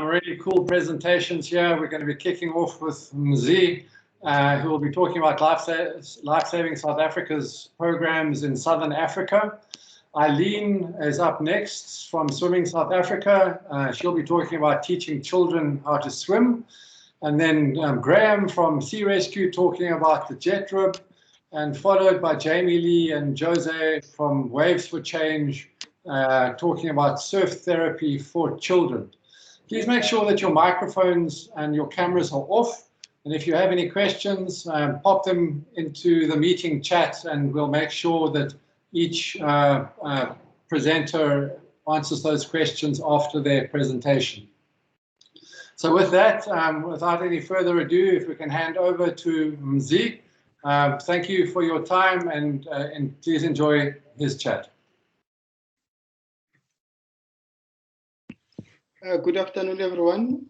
really cool presentations here. We're going to be kicking off with Mzi, who will be talking about Life-Saving South Africa's programs in Southern Africa. Eileen is up next from Swimming South Africa. She'll be talking about teaching children how to swim. And then Graham from Sea Rescue talking about the jet rib, and followed by Jamie Lee and Jose from Waves for Change, talking about surf therapy for children. Please make sure that your microphones and your cameras are off. And if you have any questions, pop them into the meeting chat, and we'll make sure that each presenter answers those questions after their presentation. So with that, without any further ado, if we can hand over to Mzi. Thank you for your time, and please enjoy his chat. Good afternoon, everyone.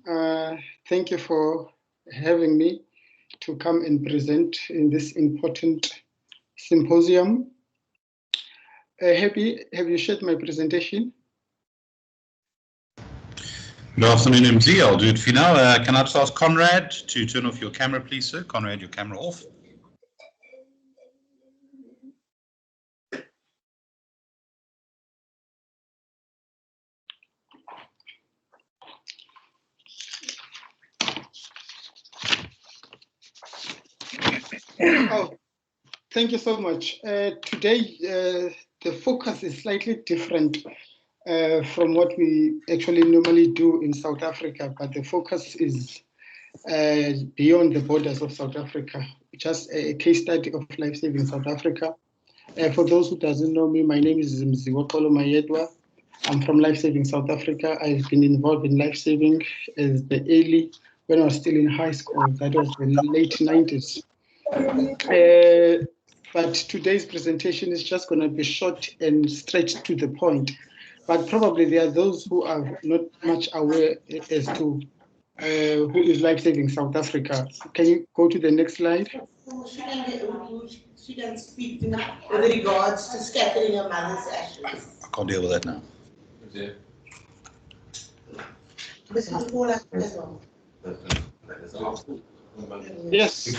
Thank you for having me to come and present in this important symposium. Have you shared my presentation? Good afternoon, MZ. I'll do it for you now. Can I just ask Conrad to turn off your camera, please, sir? Conrad, your camera off. Oh, thank you so much. Today, the focus is slightly different from what we actually normally do in South Africa, but the focus is beyond the borders of South Africa, just a case study of Life-Saving South Africa. For those who doesn't know me, my name is Mziwakolo Mayedwa. I'm from Life-Saving South Africa. I've been involved in life-saving as when I was still in high school. That was in the late 90s. But today's presentation is just going to be short and straight to the point. But probably there are those who are not much aware as to who is Life-Saving South Africa. Can you go to the next slide? She can speak with regards to scattering her mother's ashes. I can't deal with that now. This is all as well. Yes,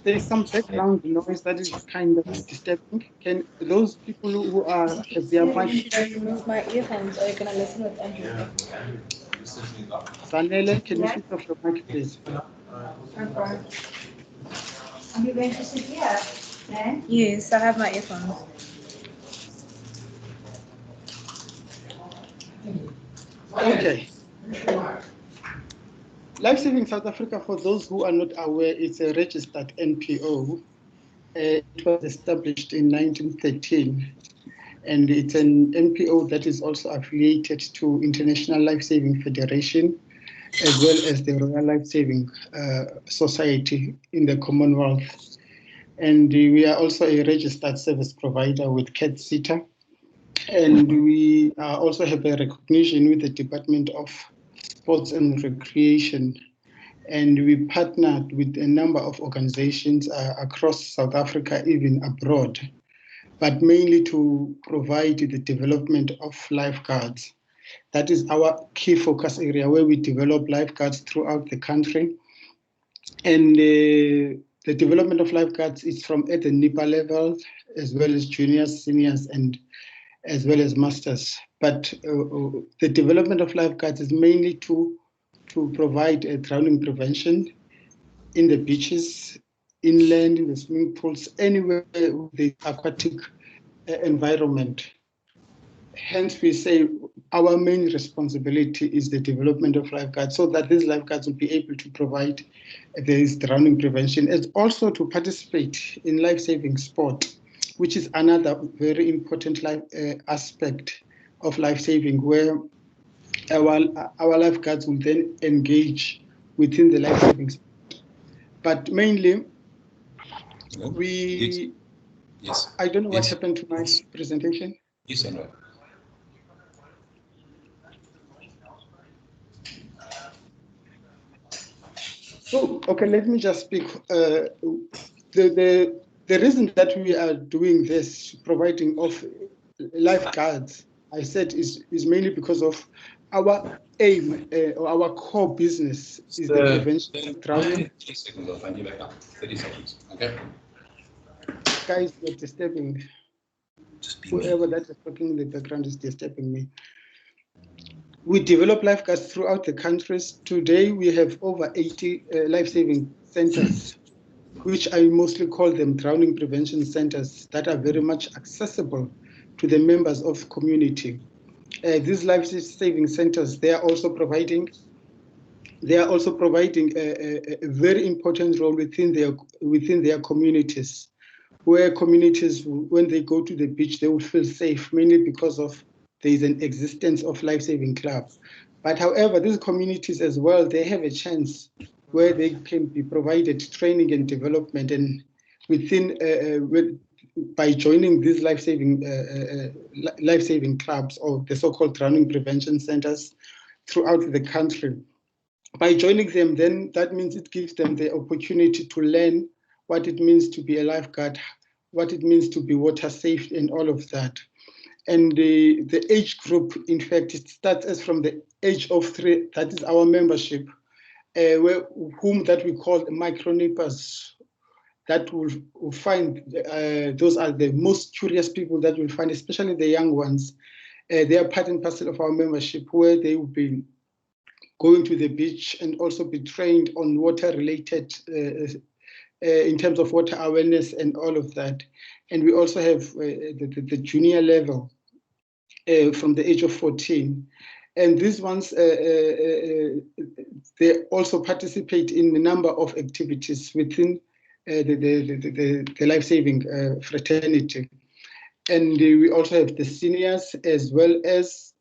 there's some background noise that is kind of disturbing. Can those people who have their mic? Remove my earphones, or you're gonna listen with Andrew. Zanele, can you switch off your mic, please? Okay. Are you going to sit here? Eh? Yes, I have my earphones. Okay. Life-Saving South Africa, for those who are not aware, it's a registered NPO. It was established in 1913, and it's an NPO that is also affiliated to International Life-Saving Federation, as well as the Royal Life-Saving Society in the Commonwealth. And we are also a registered service provider with CAT-SITA. And we also have a recognition with the Department of Sports and Recreation, and we partnered with a number of organizations across South Africa, even abroad, but mainly to provide the development of lifeguards. That is our key focus area, where we develop lifeguards throughout the country. And the development of lifeguards is from at the NIPA level, as well as juniors, seniors, and as well as masters. But the development of lifeguards is mainly to provide a drowning prevention in the beaches, inland, in the swimming pools, anywhere with the aquatic environment. Hence, we say our main responsibility is the development of lifeguards, so that these lifeguards will be able to provide this drowning prevention, as also to participate in life-saving sport, which is another very important aspect of life-saving, where our lifeguards will then engage within the life-saving sport. But mainly, Yes. I don't know what happened to my presentation. Yes, Andrew. So, okay, let me just speak. The reason that we are doing this, providing of lifeguards, I said, is mainly because of our aim or our core business is the prevention of drowning. 30 seconds, I'll find you back up. 30 seconds, okay? Guys, you're disturbing me. Just be Whoever that is talking in the background is disturbing me. We develop lifeguards throughout the countries. Today, we have over 80 life-saving centers, which I mostly call them drowning prevention centers, that are very much accessible to the members of community. These life-saving centers, they are also providing a very important role within their communities, where communities, when they go to the beach, they will feel safe, mainly because of there is an existence of life-saving club. But however, these communities as well, they have a chance where they can be provided training and development, and by joining these life-saving clubs, or the so-called drowning prevention centers throughout the country. By joining them, then that means it gives them the opportunity to learn what it means to be a lifeguard, what it means to be water safe, and all of that. And the age group, in fact, it starts as from the age of 3. That is our membership, whom that we call micro-nippers. That will find, those are the most curious people that we'll find, especially the young ones. They are part and parcel of our membership, where they will be going to the beach and also be trained on water-related, in terms of water awareness and all of that. And we also have the junior level from the age of 14. And these ones, they also participate in a number of activities within the life-saving fraternity. And we also have the seniors as well as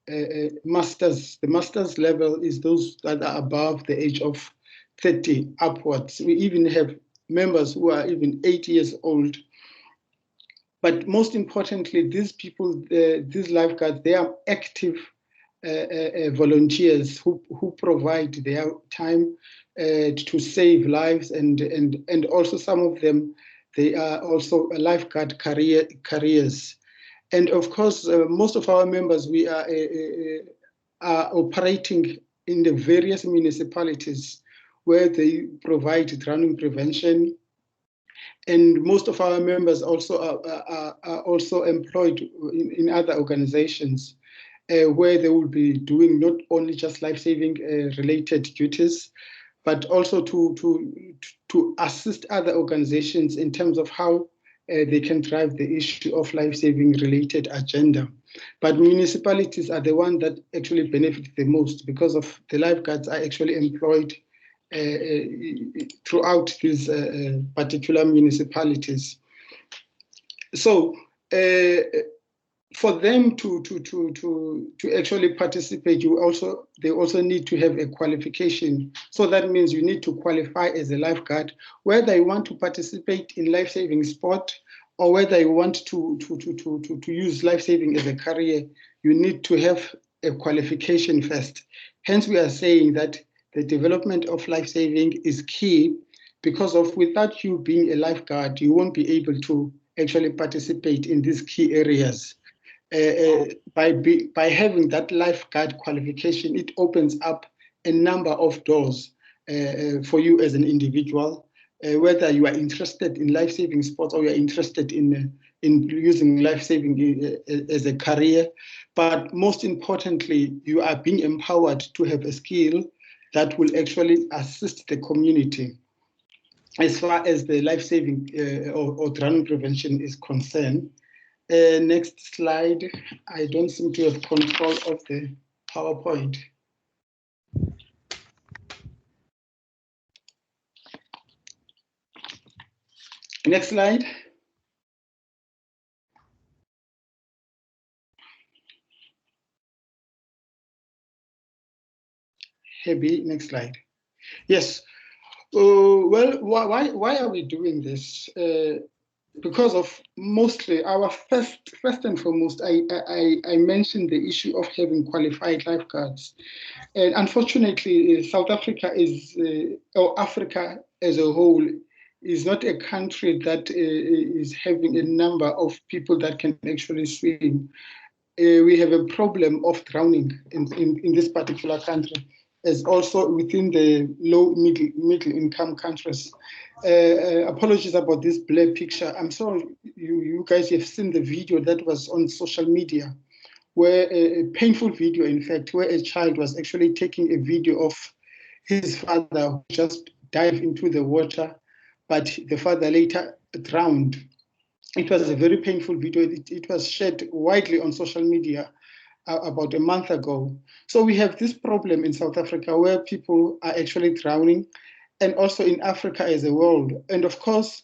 masters. The masters level is those that are above the age of 30 upwards. We even have members who are even 8 years old. But most importantly, these people, these lifeguards, they are active volunteers who provide their time to save lives, and also some of them, they are also lifeguard careers. And of course, most of our members, we are operating in the various municipalities where they provide drowning prevention. And most of our members also are also employed in other organizations where they will be doing not only just life-saving related duties, but also to assist other organizations in terms of how they can drive the issue of life-saving related agenda. But municipalities are the ones that actually benefit the most, because of the lifeguards are actually employed throughout these particular municipalities. So for them to actually participate, they also need to have a qualification. So that means you need to qualify as a lifeguard, whether you want to participate in life-saving sport or whether you want to use life-saving as a career. You need to have a qualification first. Hence, we are saying that the development of life-saving is key, because without you being a lifeguard, you won't be able to actually participate in these key areas. By having that lifeguard qualification, it opens up a number of doors for you as an individual, whether you are interested in life-saving sports or you are interested in using life-saving as a career. But most importantly, you are being empowered to have a skill that will actually assist the community as far as the life-saving or drowning prevention is concerned. Next slide. I don't seem to have control of the PowerPoint. Next slide. Heavy. Next slide. Yes. Well, why are we doing this? Because of mostly our first and foremost, I mentioned the issue of having qualified lifeguards. And unfortunately, South Africa or Africa as a whole, is not a country that is having a number of people that can actually swim. we have a problem of drowning in this particular country, as also within the low middle income countries. Apologies about this blur picture. I'm sorry you guys have seen the video that was on social media, where a painful video, in fact, where a child was actually taking a video of his father who just dived into the water, but the father later drowned. It was a very painful video. It was shared widely on social media about a month ago. So we have this problem in South Africa where people are actually drowning, and also in Africa as a world. And of course,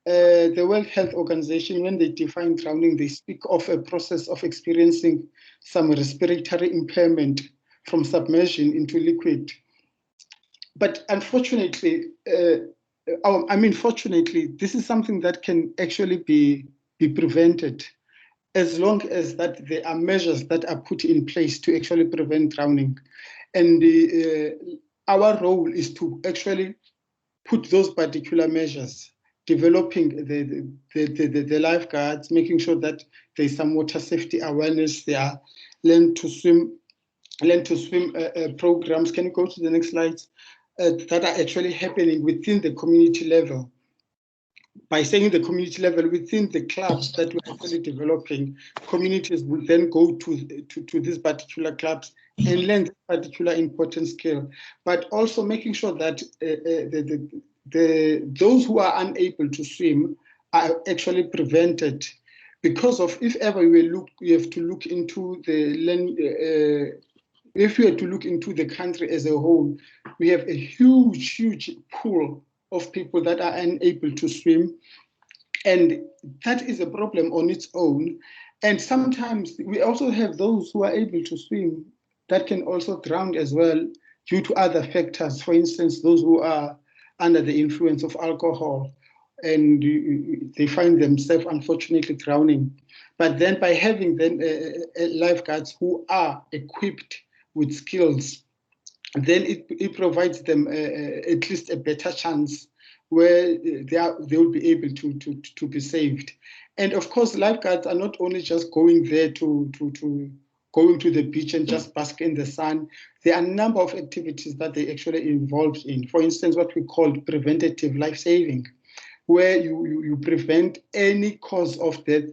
the World Health Organization, when they define drowning, they speak of a process of experiencing some respiratory impairment from submersion into liquid. But unfortunately, fortunately, this is something that can actually be prevented as long as that there are measures that are put in place to actually prevent drowning. And our role is to actually put those particular measures, developing the lifeguards, making sure that there's some water safety awareness, there are learn to swim programs. Can you go to the next slide? That are actually happening within the community level. By saying the community level, within the clubs that we're actually developing, communities will then go to these particular clubs and learn this particular important skill, but also making sure that those who are unable to swim are actually prevented. Because of, if ever we have to look into if we are to look into the country as a whole, we have a huge pool of people that are unable to swim. And that is a problem on its own. And sometimes we also have those who are able to swim that can also drown as well due to other factors. For instance, those who are under the influence of alcohol and they find themselves unfortunately drowning. But then by having then lifeguards who are equipped with skills, then it provides them at least a better chance where they will be able to be saved. And of course, lifeguards are not only just going there to going to the beach and just bask in the sun. There are a number of activities that they actually involved in. For instance, what we call preventative life saving, where you prevent any cause of death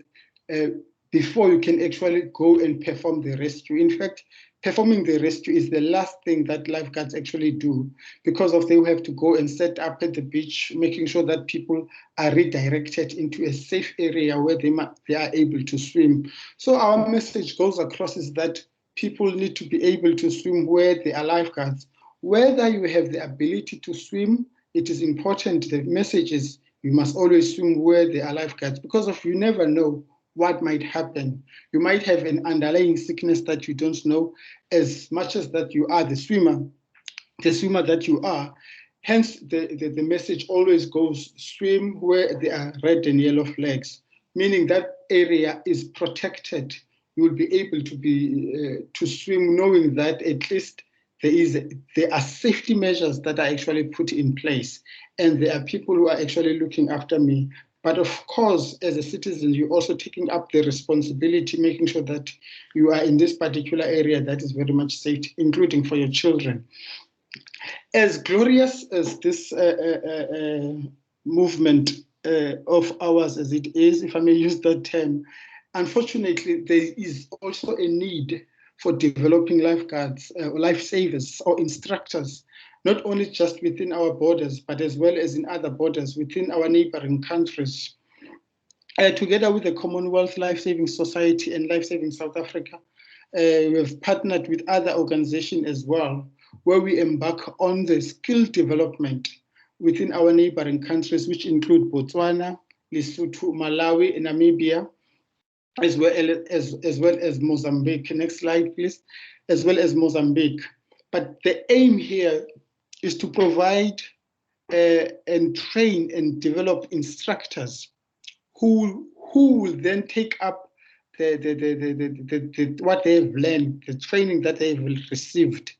before you can actually go and perform the rescue. In fact, performing the rescue is the last thing that lifeguards actually do, because of they will have to go and set up at the beach, making sure that people are redirected into a safe area where they are able to swim. So our message goes across is that people need to be able to swim where there are lifeguards. Whether you have the ability to swim, it is important. The message is you must always swim where there are lifeguards, because of you never know what might happen. You might have an underlying sickness that you don't know, as much as that you are the swimmer that you are. Hence, the message always goes, swim where there are red and yellow flags, meaning that area is protected. You will be able to swim knowing that at least there are safety measures that are actually put in place, and there are people who are actually looking after me. But of course, as a citizen, you're also taking up the responsibility, making sure that you are in this particular area that is very much safe, including for your children. As glorious as this movement of ours as it is, if I may use that term, unfortunately, there is also a need for developing lifeguards, lifesavers or instructors, not only just within our borders, but as well as in other borders within our neighboring countries. Together with the Commonwealth Life-Saving Society and Life-Saving South Africa, we have partnered with other organizations as well, where we embark on the skill development within our neighboring countries, which include Botswana, Lesotho, Malawi, and Namibia, as well as Mozambique. Next slide, please. As well as Mozambique. But the aim here is to provide and train and develop instructors who will then take up what they have learned, the training that they have received,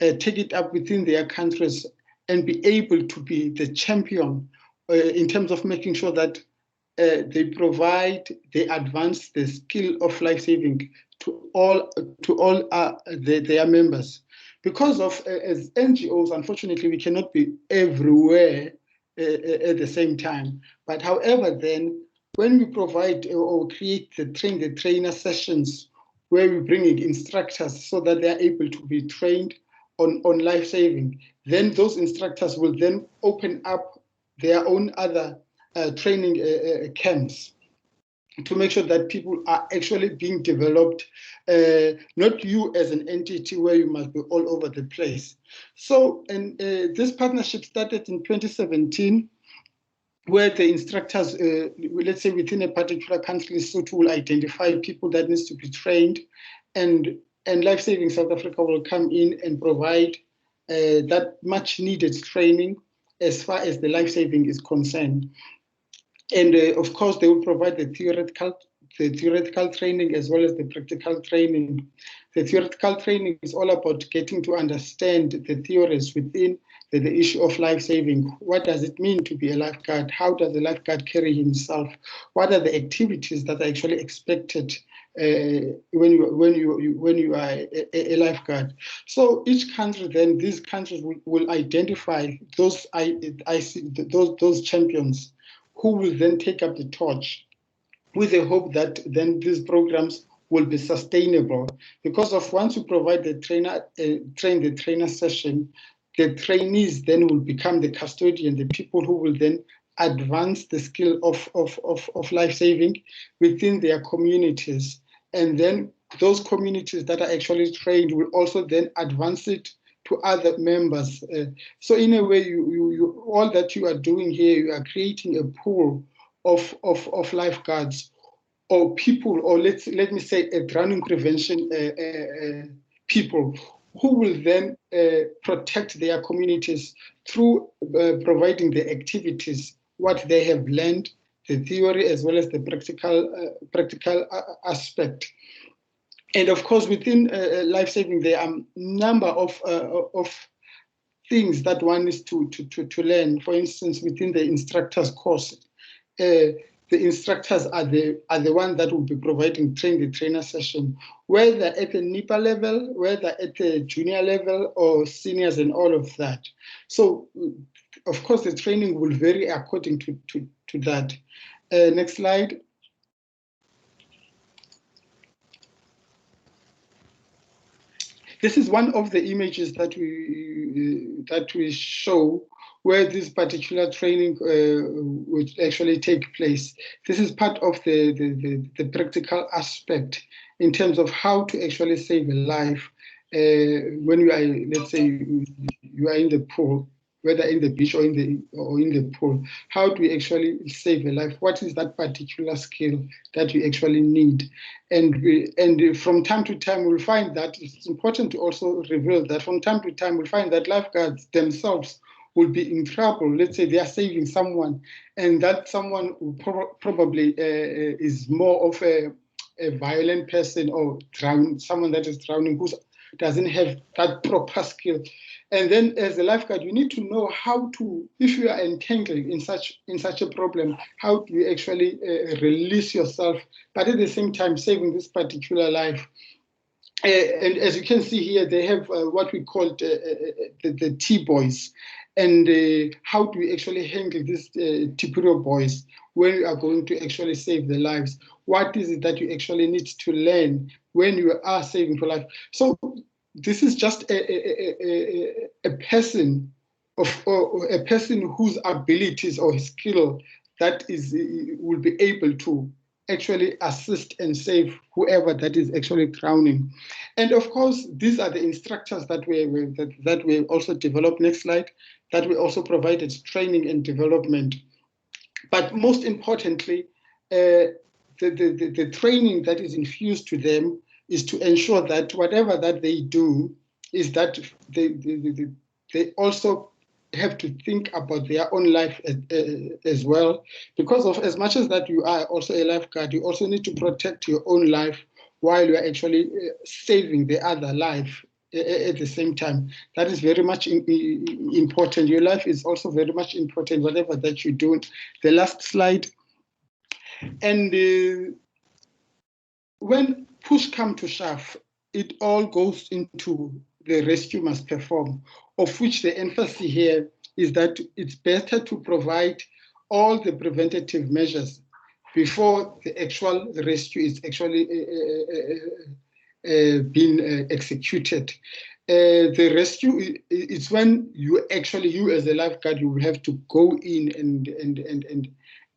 take it up within their countries and be able to be the champion in terms of making sure that they advance the skill of life saving to all their members. Because of as NGOs, unfortunately, we cannot be everywhere at the same time. But however, then when we provide or create the trainer sessions where we bring in instructors so that they are able to be trained on life saving, then those instructors will then open up their own other training camps to make sure that people are actually being developed, not you as an entity where you must be all over the place. So, and this partnership started in 2017, where the instructors, let's say within a particular country, will identify people that needs to be trained, and Life Saving South Africa will come in and provide that much needed training as far as the life saving is concerned. And of course, they will provide the theoretical training as well as the practical training. The theoretical training is all about getting to understand the theories within the issue of life saving. What does it mean to be a lifeguard? How does a lifeguard carry himself? What are the activities that are actually expected when you are a lifeguard? So each country, then these countries will identify those champions who will then take up the torch, with the hope that then these programs will be sustainable. Because of once you provide the trainer session, the trainees then will become the custodian, the people who will then advance the skill of life saving within their communities. And then those communities that are actually trained will also then advance it to other members. So in a way, you all that you are doing here, you are creating a pool of lifeguards or people, or let me say a drowning prevention people who will then protect their communities through providing the activities, what they have learned, the theory as well as the practical aspect. And of course, within life saving, there are a number of things that one is to learn. For instance, within the instructor's course, the instructors are the one that will be providing the trainer session, whether at the NIPA level, whether at the junior level or seniors and all of that. So, of course, the training will vary according to that. Next slide. This is one of the images that we show where this particular training would actually take place. This is part of the practical aspect in terms of how to actually save a life when you are, let's say, you are in the pool, whether in the beach or in the pool. How do we actually save a life? What is that particular skill that you actually need? And from time to time, we'll find that it's important to also reveal that from time to time, we'll find that lifeguards themselves will be in trouble. Let's say they are saving someone, and that someone probably is more of a violent person or someone that is drowning who doesn't have that proper skill. And then as a lifeguard, you need to know how to, if you are entangled in such a problem, how do you actually release yourself, but at the same time saving this particular life. And as you can see here, they have what we call the T-boys. And how do we actually handle these T-period boys when you are going to actually save their lives? What is it that you actually need to learn when you are saving for life? So this is just a person whose abilities or skill that will be able to actually assist and save whoever that is actually drowning. And of course, these are the instructors that we also developed. Next slide. That we also provided training and development. But most importantly, the training that is infused to them is to ensure that whatever that they do is that they also have to think about their own life as well, because of as much as that you are also a lifeguard, you also need to protect your own life while you are actually saving the other life at the same time. That is very much important. Your life is also very much important, whatever that you do. The last slide. And when push comes to shove, it all goes into the rescue must perform, of which the emphasis here is that it's better to provide all the preventative measures before the actual rescue is actually being executed. The rescue is when you as a lifeguard, you will have to go in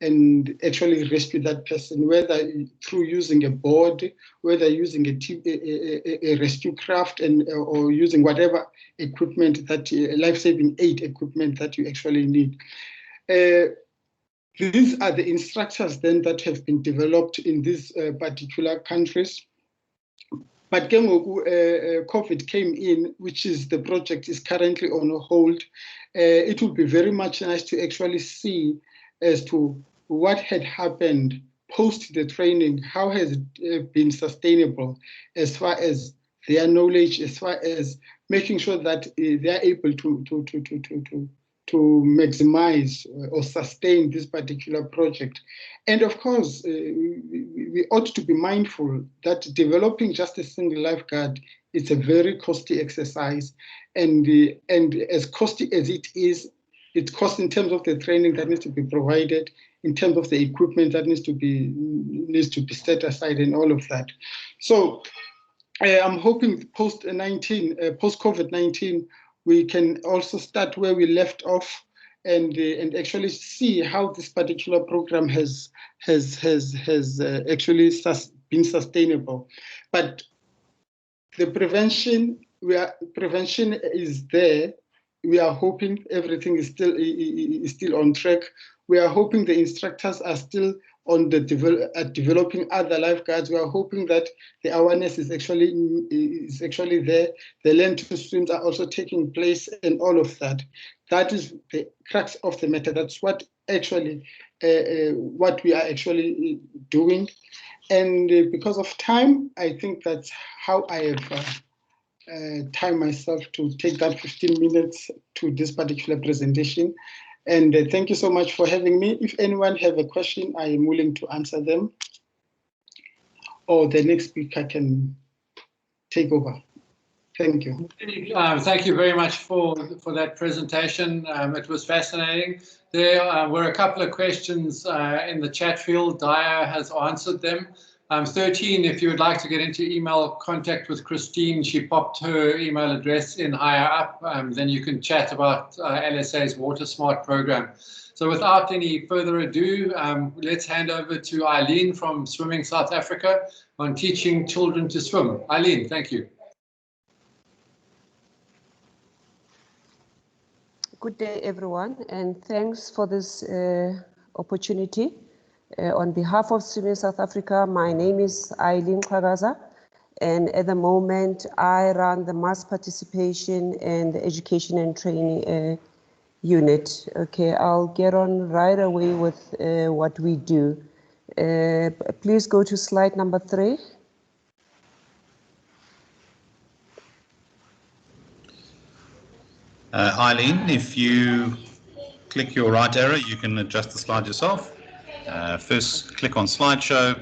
and actually rescue that person, whether through using a board, whether using a rescue craft, or using whatever equipment that life-saving aid equipment that you actually need. These are the instructors then that have been developed in these particular countries. But COVID came in, which is the project is currently on hold. It would be very much nice to actually see as to what had happened post the training, how has it been sustainable as far as their knowledge, as far as making sure that they are able to maximize or sustain this particular project. And of course, we ought to be mindful that developing just a single lifeguard is a very costly exercise. And as costly as it is, it costs in terms of the training that needs to be provided, in terms of the equipment that needs to be set aside and all of that. So I'm hoping post-COVID-19, we can also start where we left off and actually see how this particular program has actually been sustainable. But the prevention is there. We are hoping everything is still on track. We are hoping the instructors are still on the developing other lifeguards. We are hoping that the awareness is actually there. The learn to swims are also taking place, and all of that. That is the crux of the matter. That's what actually what we are actually doing. And because of time, I think that's how I have time myself to take that 15 minutes to this particular presentation. And thank you so much for having me. If anyone have a question, I am willing to answer them. Or the next speaker can take over. Thank you. Thank you very much for that presentation. It was fascinating. There were a couple of questions in the chat field. Daya has answered them. 13, if you would like to get into email contact with Christine, she popped her email address in higher up, then you can chat about LSA's Water Smart program. So without any further ado, let's hand over to Eileen from Swimming South Africa on teaching children to swim. Eileen, thank you. Good day, everyone, and thanks for this opportunity. On behalf of Swimming South Africa, my name is Eileen Kagaza, and at the moment I run the mass participation and the education and training unit. Okay, I'll get on right away with what we do. Please go to slide number 3. Eileen, if you click your right arrow, you can adjust the slide yourself. First, click on slideshow,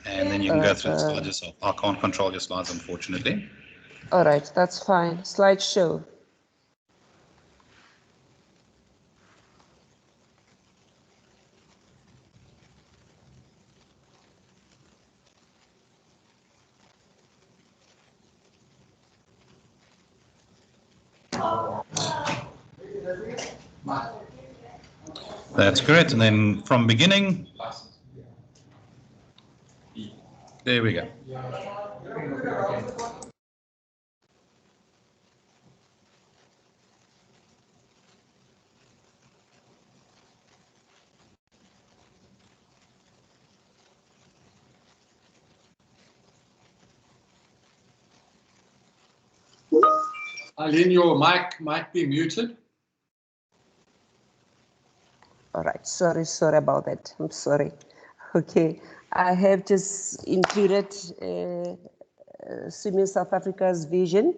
and then you can go through the slide yourself. I can't control your slides, unfortunately. All right, that's fine. Slideshow. That's correct. And then from beginning, there we go. Eileen, your mic might be muted. All right, sorry about that. I'm sorry. Okay, I have just included Swimming South Africa's vision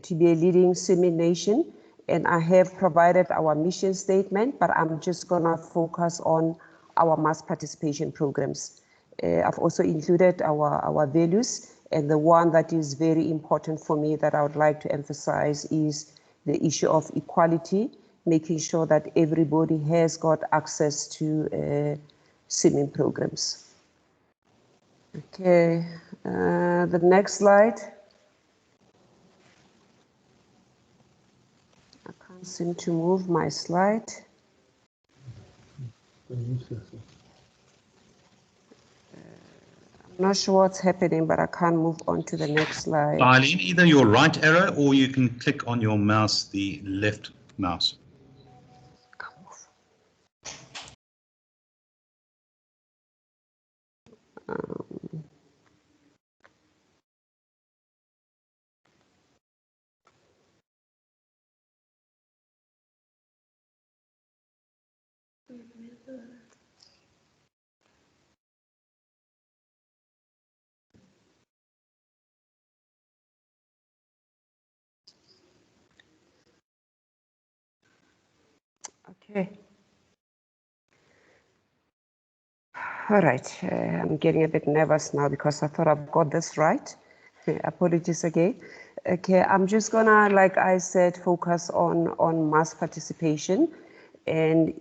to be a leading swimming nation, and I have provided our mission statement, but I'm just gonna focus on our mass participation programs. I've also included our values, and the one that is very important for me that I would like to emphasize is the issue of equality, making sure that everybody has got access to swimming programs. Okay, the next slide. I can't seem to move my slide. I'm not sure what's happening, but I can't move on to the next slide. Eileen, either your right arrow or you can click on your mouse, the left mouse. Okay. All right, I'm getting a bit nervous now because I thought I've got this right. Apologies again. Okay, I'm just gonna, like I said, focus on mass participation, and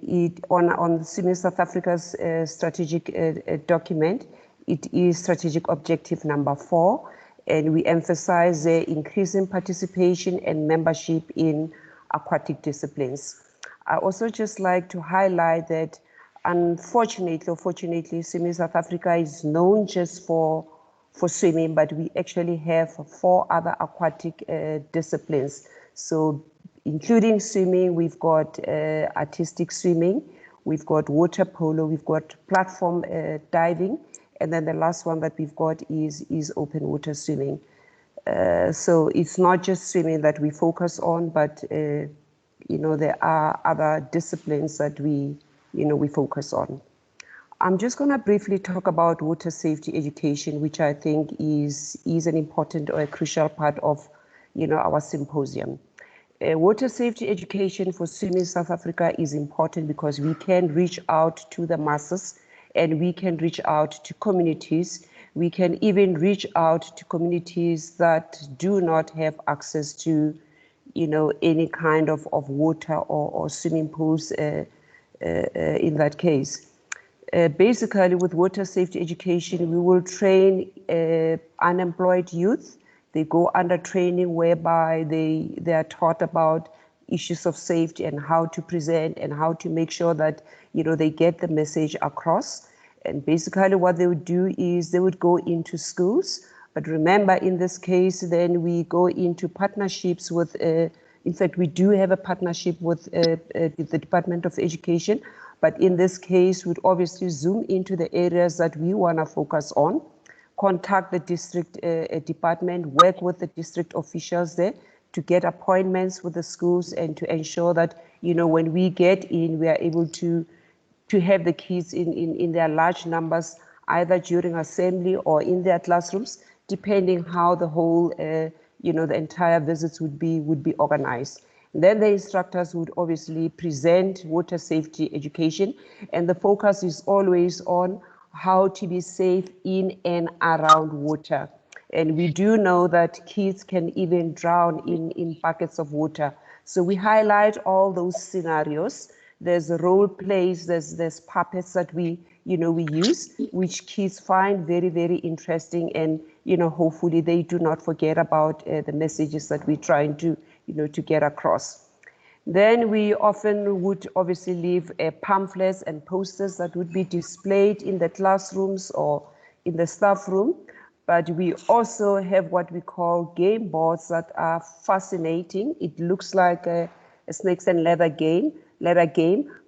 on Swimming South Africa's strategic document. It is strategic objective number 4, and we emphasize the increasing participation and membership in aquatic disciplines. I also just like to highlight that unfortunately or fortunately, Swimming South Africa is known just for swimming, but we actually have 4 other aquatic disciplines. So including swimming, we've got artistic swimming, we've got water polo, we've got platform diving, and then the last one that we've got is open water swimming. So it's not just swimming that we focus on, but there are other disciplines that we focus on. I'm just going to briefly talk about water safety education, which I think is an important or a crucial part of, our symposium. Water safety education for Swimming South Africa is important because we can reach out to the masses and we can reach out to communities. We can even reach out to communities that do not have access to, any kind of water or swimming pools in that case. Basically, with water safety education, we will train unemployed youth. They go under training whereby they are taught about issues of safety and how to present and how to make sure that they get the message across. And basically what they would do is they would go into schools. But remember, in this case, then we go into partnerships with, in fact, we do have a partnership with the Department of Education. But in this case, we'd obviously zoom into the areas that we want to focus on, contact the district department, work with the district officials there to get appointments with the schools and to ensure that, when we get in, we are able to have the kids in their large numbers, either during assembly or in their classrooms, depending how the whole, the entire visits would be organized. Then the instructors would obviously present water safety education, and the focus is always on how to be safe in and around water. And we do know that kids can even drown in buckets of water. So we highlight all those scenarios. There's role plays, there's puppets that we use, which kids find very, very interesting, and hopefully they do not forget about the messages that we're trying to get across. Then we often would obviously leave pamphlets and posters that would be displayed in the classrooms or in the staff room. But we also have what we call game boards that are fascinating. It looks like a snakes and ladder game,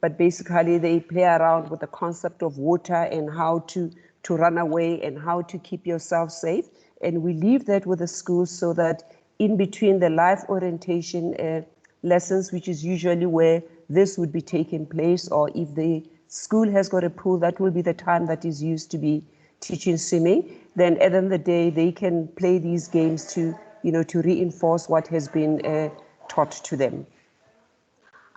but basically they play around with the concept of water and how to run away and how to keep yourself safe. And we leave that with the schools so that in between the life orientation lessons, which is usually where this would be taking place, or if the school has got a pool, that will be the time that is used to be teaching swimming. Then at the end of the day, they can play these games to reinforce what has been taught to them.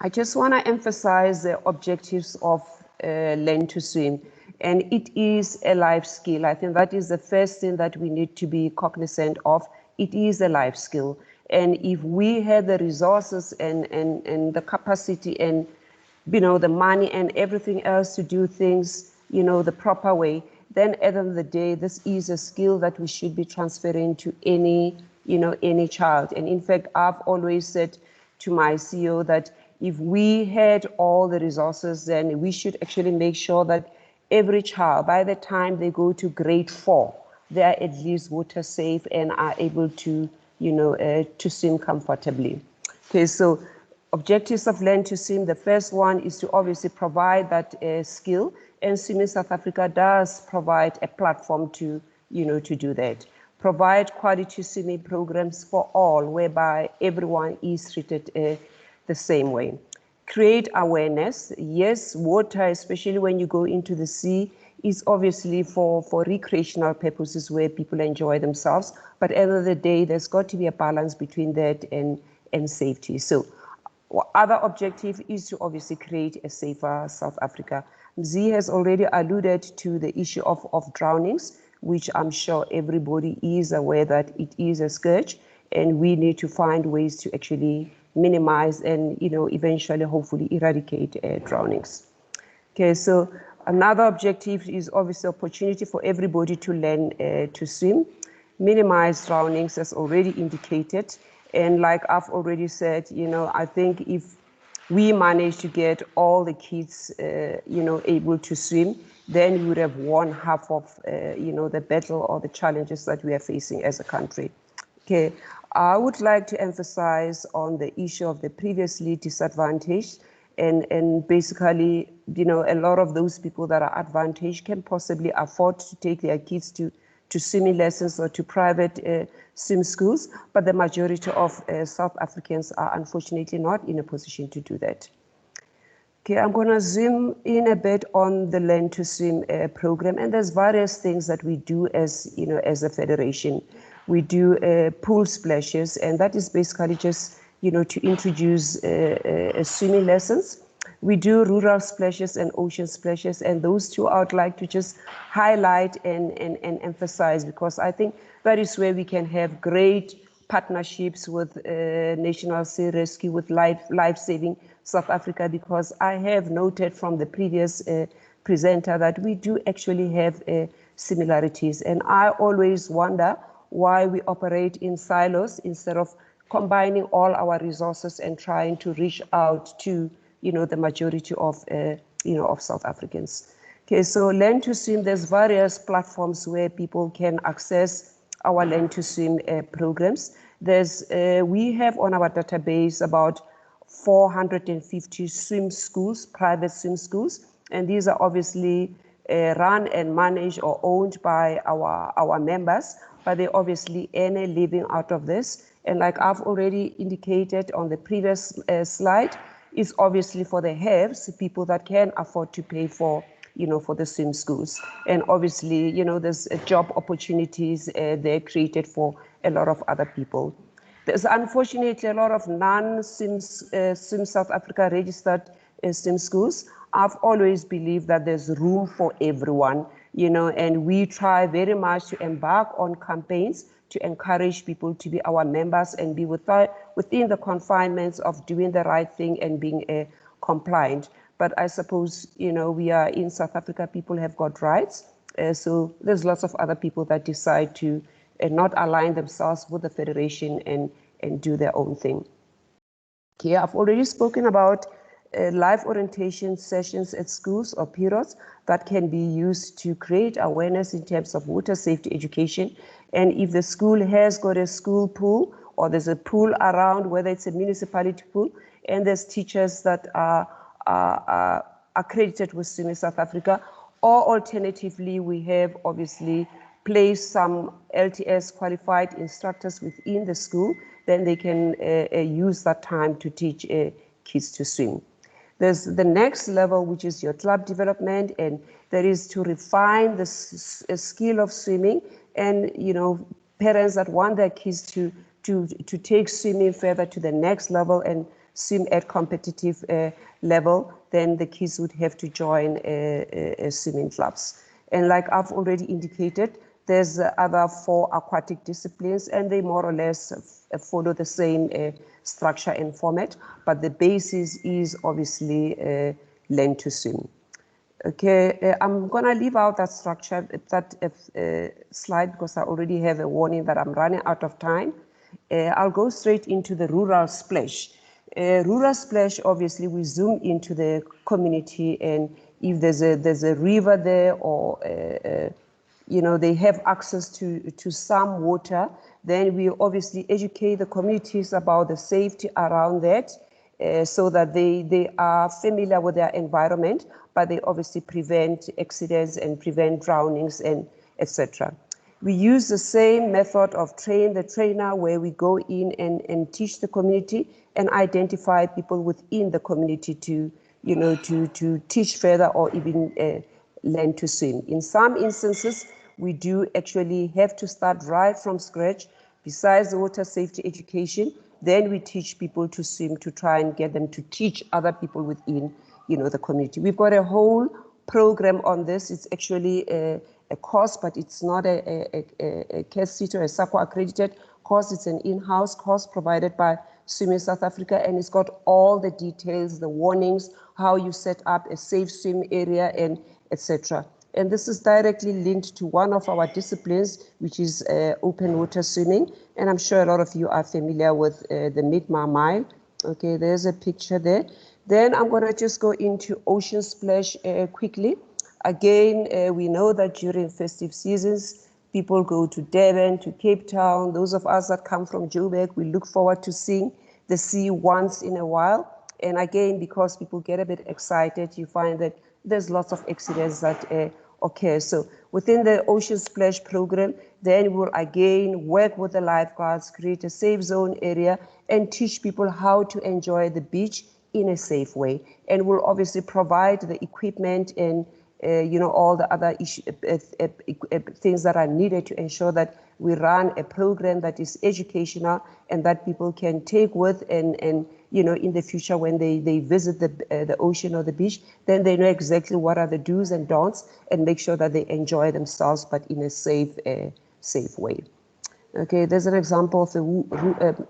I just want to emphasize the objectives of learn to swim. And it is a life skill. I think that is the first thing that we need to be cognizant of. It is a life skill. And if we had the resources and the capacity and, the money and everything else to do things, the proper way, then at the end of the day, this is a skill that we should be transferring to any child. And in fact, I've always said to my CEO that if we had all the resources, then we should actually make sure that every child, by the time they go to grade 4, they are at least water safe and are able to, to swim comfortably. Okay, so objectives of Learn to Swim, the first one is to obviously provide that skill, and Swimming South Africa does provide a platform to, to do that. Provide quality swimming programs for all, whereby everyone is treated the same way. Create awareness. Yes, water, especially when you go into the sea, is obviously for recreational purposes where people enjoy themselves. But at the end of the day, there's got to be a balance between that and safety. So other objective is to obviously create a safer South Africa. Mzi has already alluded to the issue of drownings, which I'm sure everybody is aware that it is a scourge, and we need to find ways to actually minimize and eventually hopefully eradicate drownings. Okay, so another objective is obviously opportunity for everybody to learn to swim, minimize drownings as already indicated, and like I've already said, I think if we manage to get all the kids able to swim, then we would have won half of the battle or the challenges that we are facing as a country. Okay, I would like to emphasize on the issue of the previously disadvantaged, and basically, a lot of those people that are advantaged can possibly afford to take their kids to swimming lessons or to private swim schools, but the majority of South Africans are unfortunately not in a position to do that. Okay, I'm going to zoom in a bit on the Learn to Swim program, and there's various things that we do as a federation. We do pool splashes, and that is basically just to introduce swimming lessons. We do rural splashes and ocean splashes, and those two I would like to just highlight and emphasize, because I think that is where we can have great partnerships with National Sea Rescue, with Life Saving South Africa, because I have noted from the previous presenter that we do actually have similarities, and I always wonder why we operate in silos instead of combining all our resources and trying to reach out to the majority of of South Africans. Okay, so Learn to Swim, there's various platforms where people can access our Learn to Swim programs. We have on our database about 450 swim schools, private swim schools, and these are obviously run and managed or owned by our members, but they obviously earn a living out of this. And like I've already indicated on the previous slide, is obviously for the haves, people that can afford to pay for, for the swim schools. And obviously, there's job opportunities there created for a lot of other people. There's unfortunately a lot of non-Swim South Africa registered swim schools. I've always believed that there's room for everyone, and we try very much to embark on campaigns to encourage people to be our members and be within the confinements of doing the right thing and being compliant. But I suppose, we are in South Africa, people have got rights. So there's lots of other people that decide to not align themselves with the Federation and do their own thing. Okay, I've already spoken about live orientation sessions at schools or periods that can be used to create awareness in terms of water safety education. And if the school has got a school pool, or there's a pool around, whether it's a municipality pool, and there's teachers that are accredited with Swimming South Africa, or alternatively, we have obviously placed some LTS qualified instructors within the school, then they can use that time to teach kids to swim. There's the next level, which is your club development, and that is to refine the skill of swimming, and parents that want their kids to take swimming further to the next level, and swim at competitive level, then the kids would have to join swimming clubs. And like I've already indicated, there's other 4 aquatic disciplines, and they more or less follow the same structure and format, but the basis is obviously learn to swim. Okay, I'm gonna leave out that structure, that slide, because I already have a warning that I'm running out of time. I'll go straight into the rural splash. Rural splash, obviously, we zoom into the community, and if there's a river there, or you know, they have access to some water, then we obviously educate the communities about the safety around that, so that they are familiar with their environment, but they obviously prevent accidents and prevent drownings and etc. We use the same method of train the trainer, where we go in and teach the community and identify people within the community to, you know, to teach further or even learn to swim. In some instances, we do actually have to start right from scratch. Besides the water safety education, then we teach people to swim to try and get them to teach other people within, you know, the community. We've got a whole program on this. It's actually a course, but it's not a CASIT or a SACO accredited course. It's an in-house course provided by Swimming South Africa, and it's got all the details, the warnings, how you set up a safe swim area, and etc. And this is directly linked to one of our disciplines, which is open water swimming. And I'm sure a lot of you are familiar with the Midmar Mile. Okay, there's a picture there. Then I'm going to just go into ocean splash quickly. Again, we know that during festive seasons, people go to Durban, to Cape Town. Those of us that come from Joburg, we look forward to seeing the sea once in a while. And again, because people get a bit excited, you find that there's lots of accidents that occur. So within the Ocean Splash program, then we'll again work with the lifeguards, create a safe zone area, and teach people how to enjoy the beach in a safe way. And we'll obviously provide the equipment and you know, all the other things that are needed to ensure that we run a program that is educational and that people can take with, and you know, in the future when they visit the ocean or the beach, then they know exactly what are the do's and don'ts, and make sure that they enjoy themselves, but in a safe way. Okay, there's an example of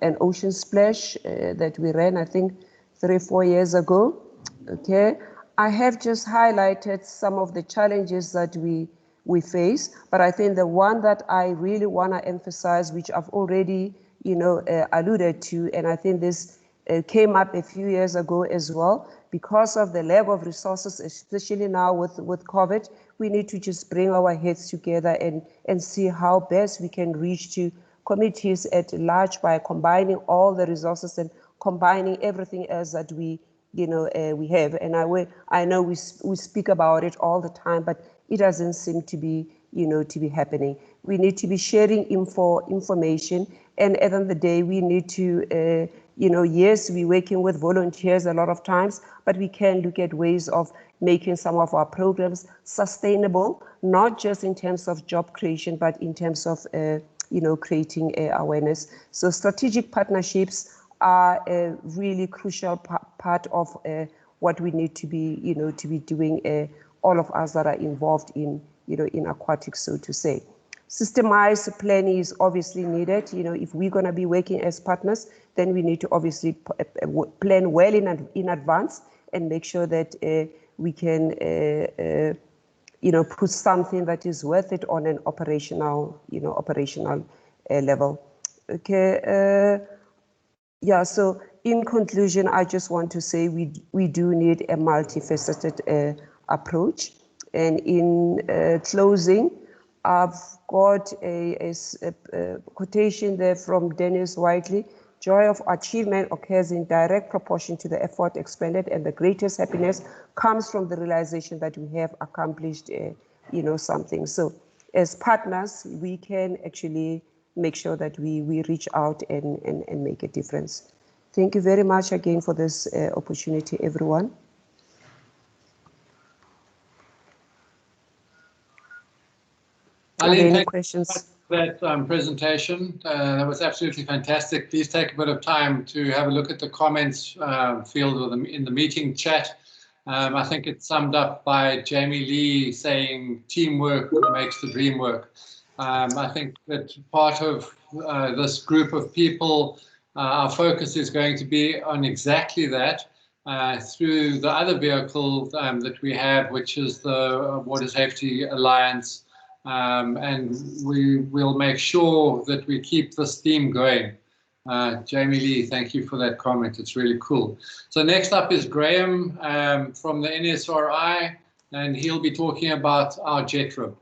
an ocean splash that we ran, I think, 3 or 4 years ago. Okay, I have just highlighted some of the challenges that we face, but I think the one that I really want to emphasize, which I've already, you know, alluded to, and I think this came up a few years ago as well, because of the lack of resources, especially now with COVID, we need to just bring our heads together and see how best we can reach to communities at large by combining all the resources and combining everything else that we, you know, we have. And I know we speak about it all the time, but it doesn't seem to be, you know, to be happening. We need to be sharing information, and at the end of the day, we need to, you know, yes, we're working with volunteers a lot of times, but we can look at ways of making some of our programs sustainable, not just in terms of job creation, but in terms of, you know, creating awareness. So strategic partnerships are a really crucial part of what we need to be, you know, to be doing, all of us that are involved in, you know, in aquatics, so to say. Systemized planning is obviously needed. You know, if we're going to be working as partners, then we need to obviously plan well in advance and make sure that we can, you know, put something that is worth it on an operational, you know, level. Okay. Yeah, so in conclusion, I just want to say we do need a multifaceted approach. And in closing, I've got a quotation there from Dennis Whiteley: "Joy of achievement occurs in direct proportion to the effort expended, and the greatest happiness comes from the realization that we have accomplished, you know, something." So as partners, we can actually make sure that we reach out and make a difference. Thank you very much again for this opportunity, everyone. Are there any questions? That presentation. That was absolutely fantastic. Please take a bit of time to have a look at the comments field in the meeting chat. I think it's summed up by Jamie Lee saying teamwork makes the dream work. I think that part of this group of people, our focus is going to be on exactly that through the other vehicle that we have, which is the Water Safety Alliance. And we will make sure that we keep this theme going. Jamie Lee, thank you for that comment. It's really cool. So next up is Graham from the NSRI, and he'll be talking about our JETRIB.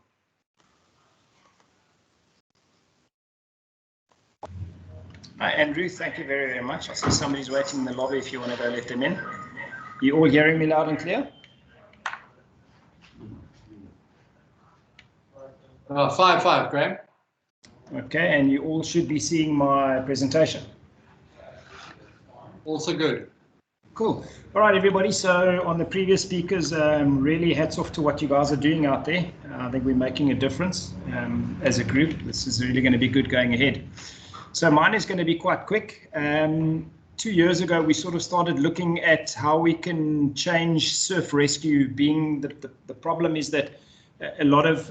Hi, Andrew. Thank you very, very much. I see somebody's waiting in the lobby if you want to go let them in. You all hearing me loud and clear? 5-5, Graham. Okay, and you all should be seeing my presentation. Also good. Cool. All right, everybody. So on the previous speakers, really hats off to what you guys are doing out there. I think we're making a difference as a group. This is really going to be good going ahead. So mine is going to be quite quick. 2 years ago, we sort of started looking at how we can change surf rescue, being the problem is that a lot of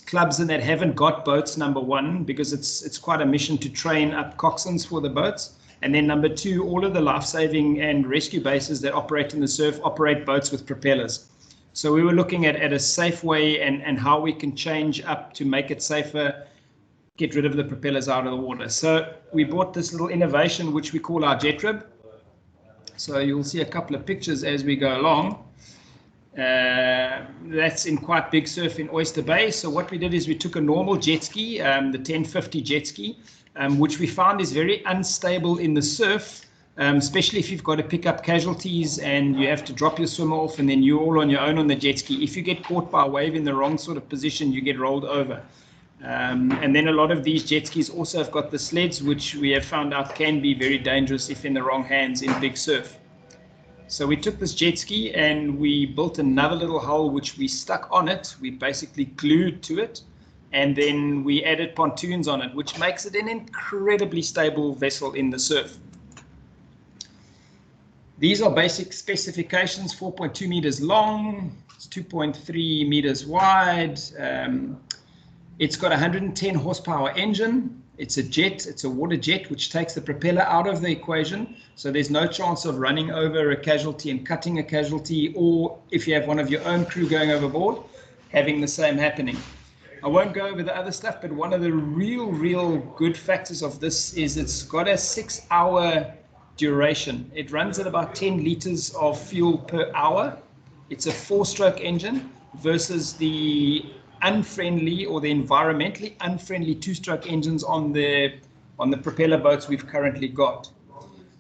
clubs and that haven't got boats, number one, because it's quite a mission to train up coxswains for the boats. And then number two, all of the life-saving and rescue bases that operate in the surf operate boats with propellers. So we were looking at a safe way and how we can change up to make it safer, get rid of the propellers out of the water. So we bought this little innovation, which we call our JETRIB. So you'll see a couple of pictures as we go along. That's in quite big surf in Oyster Bay. So what we did is we took a normal jet ski, the 1050 jet ski, which we found is very unstable in the surf, especially if you've got to pick up casualties and you have to drop your swimmer off and then you're all on your own on the jet ski. If you get caught by a wave in the wrong sort of position, you get rolled over. And then a lot of these jet skis also have got the sleds, which we have found out can be very dangerous if in the wrong hands in big surf. So we took this jet ski and we built another little hull which we stuck on it. We basically glued to it, and then we added pontoons on it, which makes it an incredibly stable vessel in the surf. These are basic specifications: 4.2 meters long, it's 2.3 meters wide. It's got a 110 horsepower engine. It's a jet, it's a water jet, which takes the propeller out of the equation. So there's no chance of running over a casualty and cutting a casualty, or if you have one of your own crew going overboard, having the same happening. I won't go over the other stuff, but one of the real good factors of this is it's got a 6-hour duration. It runs at about 10 liters of fuel per hour. It's a 4-stroke engine versus the unfriendly or the environmentally unfriendly 2-stroke engines on the propeller boats we've currently got.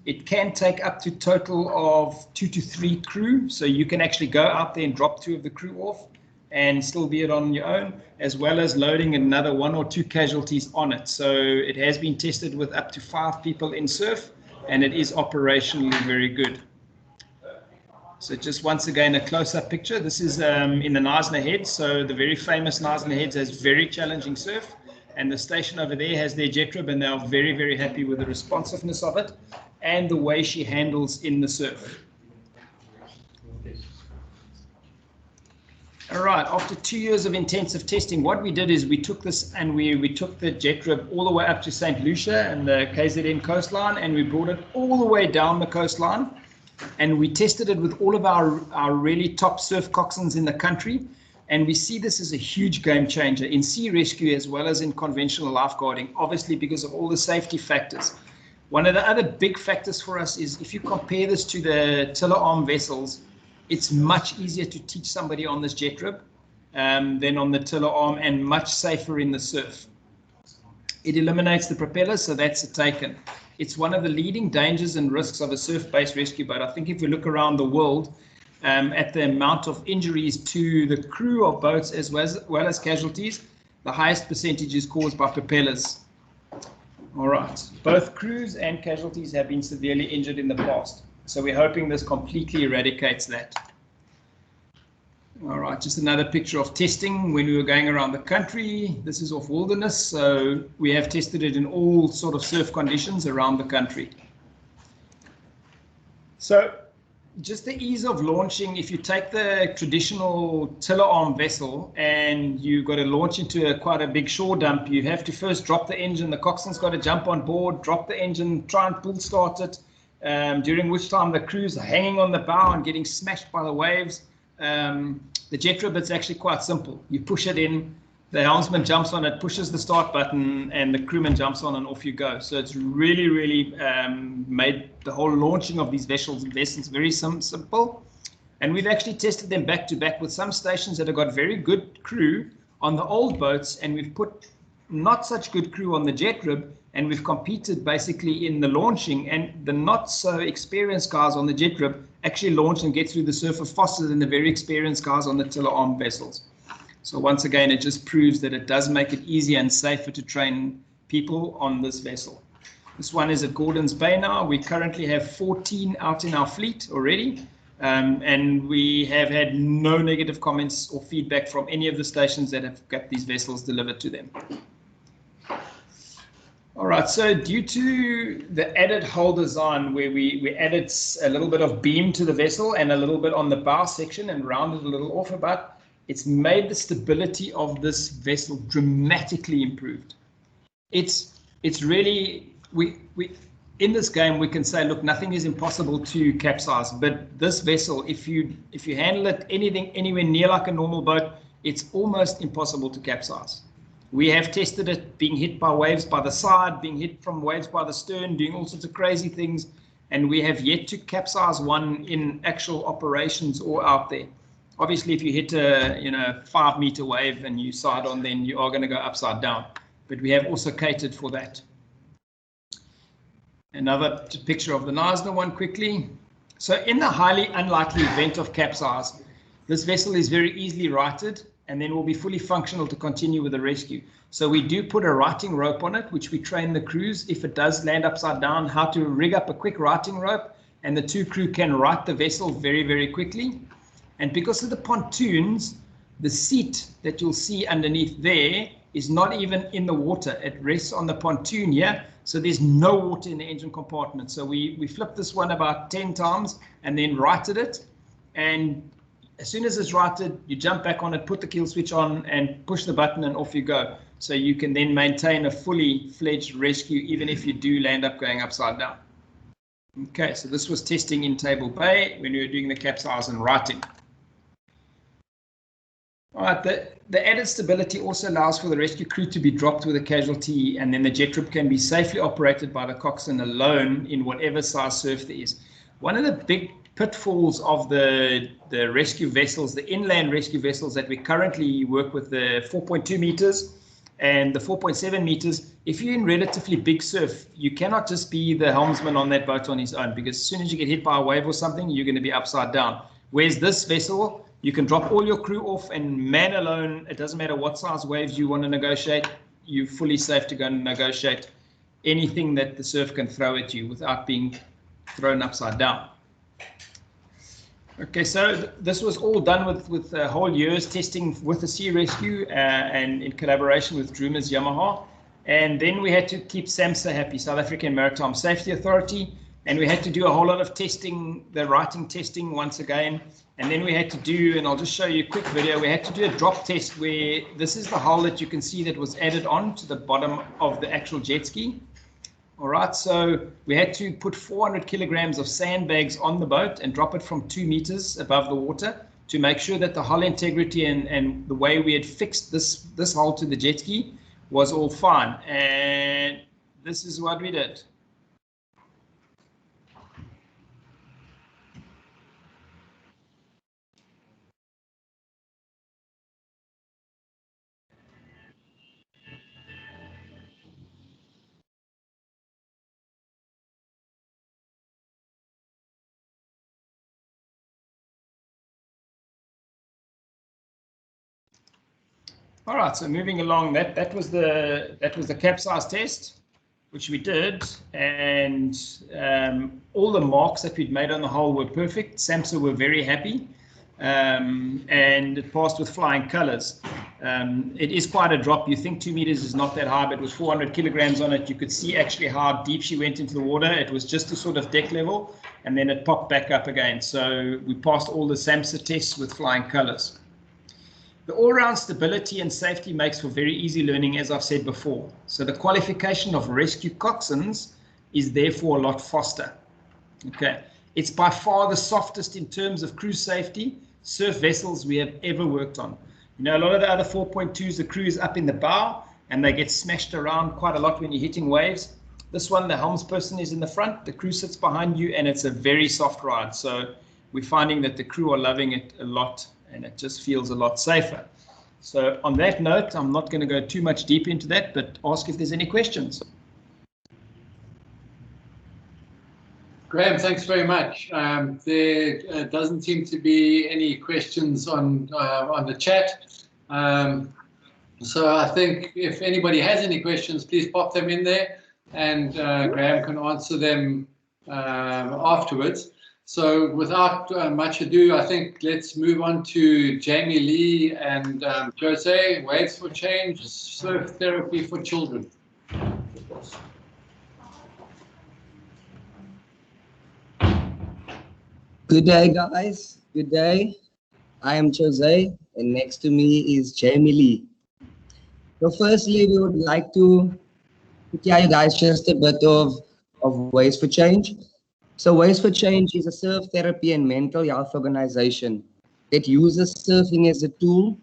It can take up to total of 2 to 3 crew, so you can actually go out there and drop 2 of the crew off and still be it on your own, as well as loading another 1 or 2 casualties on it. So it has been tested with up to 5 people in surf, and it is operationally very good. So just once again, a close-up picture. This is in the Knysna Heads. So the very famous Knysna Heads has very challenging surf, and the station over there has their JETRIB, and they are very happy with the responsiveness of it and the way she handles in the surf. All right, after 2 years of intensive testing, what we did is we took this and we took the JETRIB all the way up to St. Lucia and the KZN coastline, and we brought it all the way down the coastline. And we tested it with all of our really top surf coxswains in the country. And we see this as a huge game changer in sea rescue as well as in conventional lifeguarding, obviously because of all the safety factors. One of the other big factors for us is if you compare this to the tiller arm vessels, it's much easier to teach somebody on this JETRIB than on the tiller arm, and much safer in the surf. It eliminates the propeller, so that's a taken. It's one of the leading dangers and risks of a surf-based rescue boat. I think if we look around the world at the amount of injuries to the crew of boats as well as casualties, the highest percentage is caused by propellers. All right, both crews and casualties have been severely injured in the past. So we're hoping this completely eradicates that. All right, just another picture of testing when we were going around the country. This is off Wilderness, so we have tested it in all sort of surf conditions around the country. So just the ease of launching, if you take the traditional tiller arm vessel and you've got to launch into quite a big shore dump, you have to first drop the engine. The coxswain's got to jump on board, drop the engine, try and pull start it, during which time the crew's are hanging on the bow and getting smashed by the waves. The jet ribbit's actually quite simple. You push it in, the helmsman jumps on it, pushes the start button, and the crewman jumps on and off you go. So it's really, really made the whole launching of these vessels very simple. And we've actually tested them back to back with some stations that have got very good crew on the old boats, and we've put not such good crew on the jet rib, and we've competed basically in the launching, and the not so experienced guys on the jet rib actually launch and get through the surfer faster than the very experienced guys on the tiller arm vessels. So once again, it just proves that it does make it easier and safer to train people on this vessel. This one is at Gordons Bay now. We currently have 14 out in our fleet already, and we have had no negative comments or feedback from any of the stations that have got these vessels delivered to them. All right, so due to the added hull design where we added a little bit of beam to the vessel and a little bit on the bow section and rounded a little off about, it's made the stability of this vessel dramatically improved. It's really, we in this game we can say, look, nothing is impossible to capsize, but this vessel, if you handle it anywhere near like a normal boat, it's almost impossible to capsize. We have tested it being hit by waves by the side, being hit from waves by the stern, doing all sorts of crazy things, and we have yet to capsize one in actual operations or out there. Obviously, if you hit a 5 meter wave and you side on, then you are going to go upside down. But we have also catered for that. Another picture of the Neisner one quickly. So in the highly unlikely event of capsize, this vessel is very easily righted and then will be fully functional to continue with the rescue. So we do put a righting rope on it, which we train the crews, if it does land upside down, how to rig up a quick righting rope, and the two crew can right the vessel very, very quickly. And because of the pontoons, the seat that you'll see underneath there is not even in the water. It rests on the pontoon here, so there's no water in the engine compartment. So we flipped this one about 10 times and then righted it, and as soon as it's righted, you jump back on it, put the kill switch on and push the button and off you go. So you can then maintain a fully fledged rescue even if you do land up going upside down. Okay, so this was testing in Table Bay when we were doing the capsize and righting. All right, the added stability also allows for the rescue crew to be dropped with a casualty, and then the jet trip can be safely operated by the coxswain alone in whatever size surf there is. One of the big pitfalls of the rescue vessels, the inland rescue vessels that we currently work with, the 4.2 meters and the 4.7 meters, if you're in relatively big surf, you cannot just be the helmsman on that boat on his own, because as soon as you get hit by a wave or something, you're going to be upside down. Whereas this vessel, you can drop all your crew off and man alone, it doesn't matter what size waves you want to negotiate, you're fully safe to go and negotiate anything that the surf can throw at you without being thrown upside down. Okay, so this was all done with a whole year's testing with the Sea Rescue and in collaboration with Druma's Yamaha. And then we had to keep SAMHSA happy, South African Maritime Safety Authority, and we had to do a whole lot of testing, the writing testing once again. And then we had to do, and I'll just show you a quick video, we had to do a drop test where this is the hull that you can see that was added on to the bottom of the actual jet ski. All right, so we had to put 400 kilograms of sandbags on the boat and drop it from 2 meters above the water to make sure that the hull integrity and the way we had fixed this hull to the jet ski was all fine. And this is what we did. All right, so moving along, that was the capsize test, which we did, and all the marks that we'd made on the hull were perfect. SAMHSA were very happy. and it passed with flying colors. It is quite a drop. You think 2 meters is not that high, but with 400 kilograms on it, you could see actually how deep she went into the water. It was just to sort of deck level, and then it popped back up again. So we passed all the SAMHSA tests with flying colors. The all-round stability and safety makes for very easy learning, as I've said before. So the qualification of rescue coxswains is therefore a lot faster. Okay, it's by far the softest in terms of crew safety surf vessels we have ever worked on. You know, a lot of the other 4.2s, the crew is up in the bow and they get smashed around quite a lot when you're hitting waves. This one, the helmsperson is in the front, the crew sits behind you, and it's a very soft ride. So we're finding that the crew are loving it a lot, and it just feels a lot safer. So on that note, I'm not going to go too much deep into that, but ask if there's any questions. Graham, thanks very much. There doesn't seem to be any questions on the chat. So I think if anybody has any questions, please pop them in there, and Graham can answer them afterwards. So without much ado, I think let's move on to Jamie Lee and Jose, Waves for Change, Surf Therapy for Children. Good day, guys. Good day. I am Jose, and next to me is Jamie Lee. So firstly, we would like to tell you guys just a bit of Waves for Change. So Waves for Change is a surf therapy and mental health organization that uses surfing as a tool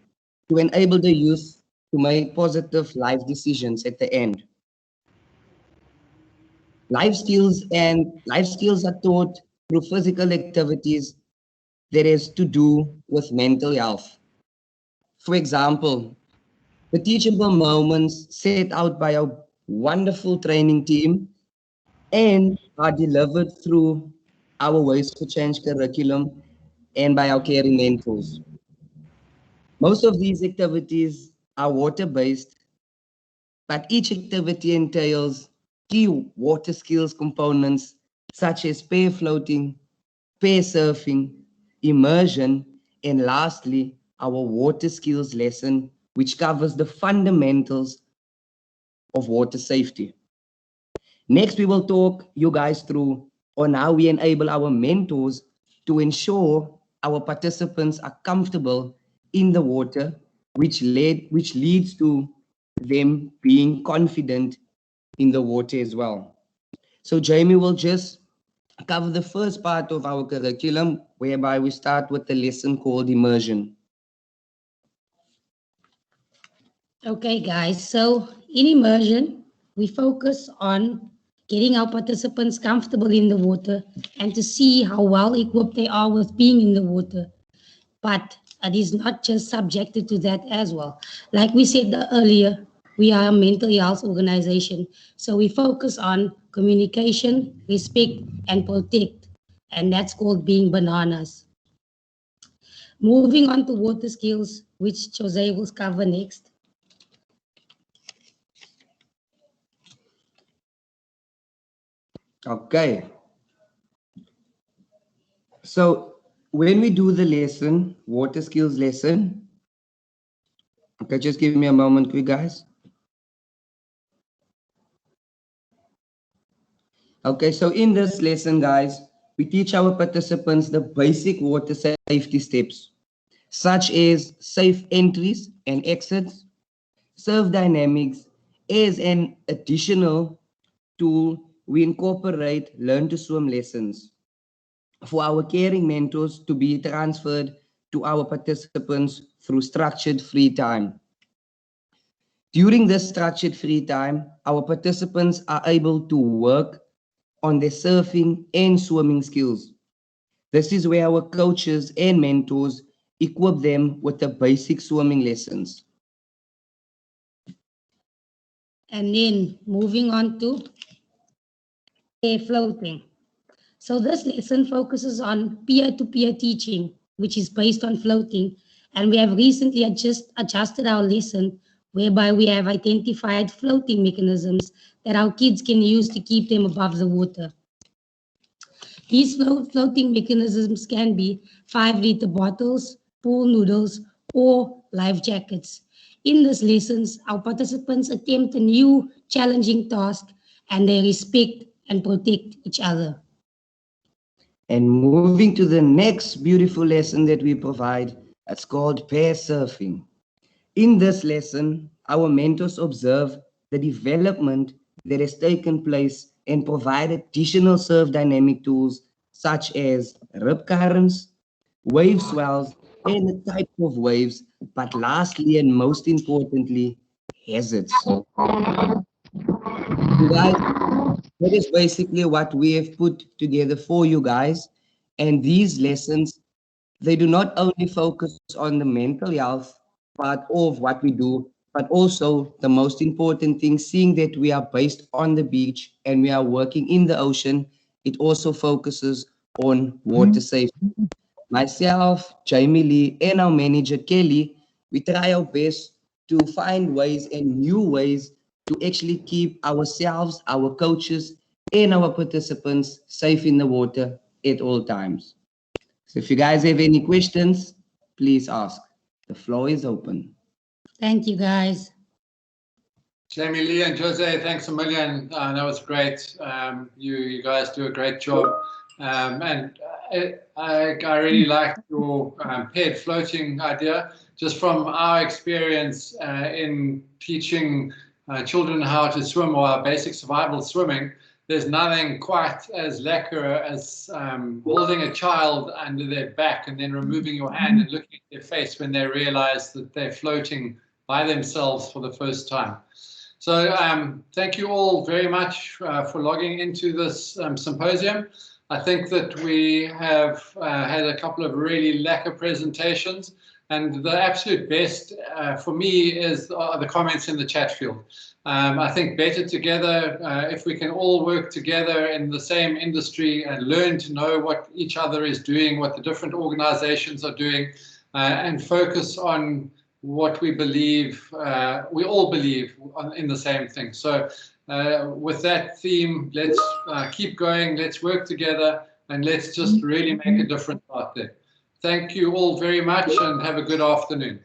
to enable the youth to make positive life decisions at the end. Life skills are taught through physical activities that has to do with mental health. For example, the teachable moments set out by our wonderful training team and are delivered through our Waves for Change curriculum and by our caring mentors. Most of these activities are water-based, but each activity entails key water skills components such as pair floating, pair surfing, immersion, and lastly, our water skills lesson, which covers the fundamentals of water safety. Next, we will talk you guys through on how we enable our mentors to ensure our participants are comfortable in the water, which leads to them being confident in the water as well. So Jamie will just cover the first part of our curriculum, whereby we start with the lesson called Immersion. Okay, guys, so in Immersion, we focus on getting our participants comfortable in the water and to see how well equipped they are with being in the water. But it is not just subjected to that as well. Like we said earlier, we are a mental health organization. So we focus on communication, respect, and protect. And that's called being bananas. Moving on to water skills, which Jose will cover next. Okay. So when we do the lesson, water skills lesson, okay, just give me a moment, quick, guys. Okay, so in this lesson, guys, we teach our participants the basic water safety steps, such as safe entries and exits, surf dynamics. As an additional tool, we incorporate learn to swim lessons for our caring mentors to be transferred to our participants through structured free time. During this structured free time, our participants are able to work on their surfing and swimming skills. This is where our coaches and mentors equip them with the basic swimming lessons. And then moving on to pair floating. So this lesson focuses on peer-to-peer teaching, which is based on floating. And we have recently adjusted our lesson, whereby we have identified floating mechanisms that our kids can use to keep them above the water. These floating mechanisms can be 5-liter bottles, pool noodles, or life jackets. In these lessons, our participants attempt a new challenging task and they respect and protect each other. And moving to the next beautiful lesson that we provide, it's called Pear Surfing. In this lesson, our mentors observe the development that has taken place and provide additional surf dynamic tools such as rip currents, wave swells, and the type of waves, but lastly and most importantly, hazards. So guys, that is basically what we have put together for you guys. And these lessons, they do not only focus on the mental health part of what we do, but also the most important thing, seeing that we are based on the beach and we are working in the ocean, it also focuses on water safety. Myself, Jamie Lee, and our manager Kelly, we try our best to find ways and new ways to actually keep ourselves, our coaches, and our participants safe in the water at all times. So if you guys have any questions, please ask. The floor is open. Thank you, guys. Jamie Lee and Jose, thanks a million. That was great. You guys do a great job. And I really like your paired floating idea. Just from our experience in teaching children how to swim or basic survival swimming, there's nothing quite as lekker as holding a child under their back and then removing your hand and looking at their face when they realize that they're floating by themselves for the first time. So thank you all very much for logging into this symposium. I think that we have had a couple of really lekker presentations, and the absolute best for me is the comments in the chat field. I think better together, if we can all work together in the same industry and learn to know what each other is doing, what the different organizations are doing, and focus on what we believe, we all believe in the same thing. So with that theme, let's keep going, let's work together, and let's just really make a difference out there. Thank you all very much and have a good afternoon.